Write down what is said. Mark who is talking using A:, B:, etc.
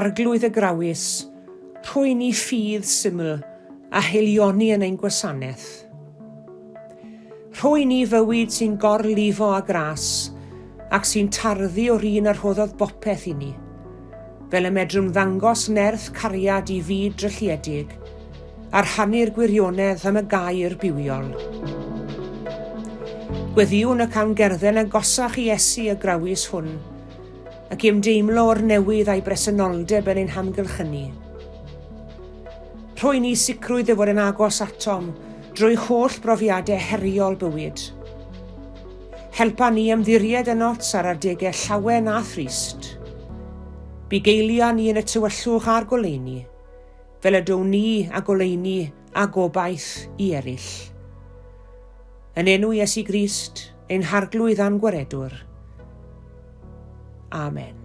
A: Arglwydd y Grawys, rhoi ni ffydd syml a heilioni yn ein gwasanaeth. Rhoi ni fywyd sy'n gorlifo a gras ac sy'n tarddu o'r un ar rhoddodd bopeth i ni, fel y medrwn ddangos nerth cariad i fyd drylliedig a'r rhannu'r gwirionedd am y gair bywiol. Gweddiwn y cawn gerdded agosach i Iesu y Grawys hwn, ac ymdeimlo o'r newydd a'i bresenoldeb yn ein hamgylchynu. Rhoi ni sicrwydd y fod yn agos atom drwy holl brofiadau heriol bywyd. Helpa ni ymddiried yn ots ar adegau llawen a thrist. Bugeilia ni yn y tywyllwch a'r goleuni, fel ydw ni a goleuni a gobaith i eraill. Yn enw Iesu Grist, ein harglwydd a'n gwaredwr. Amen.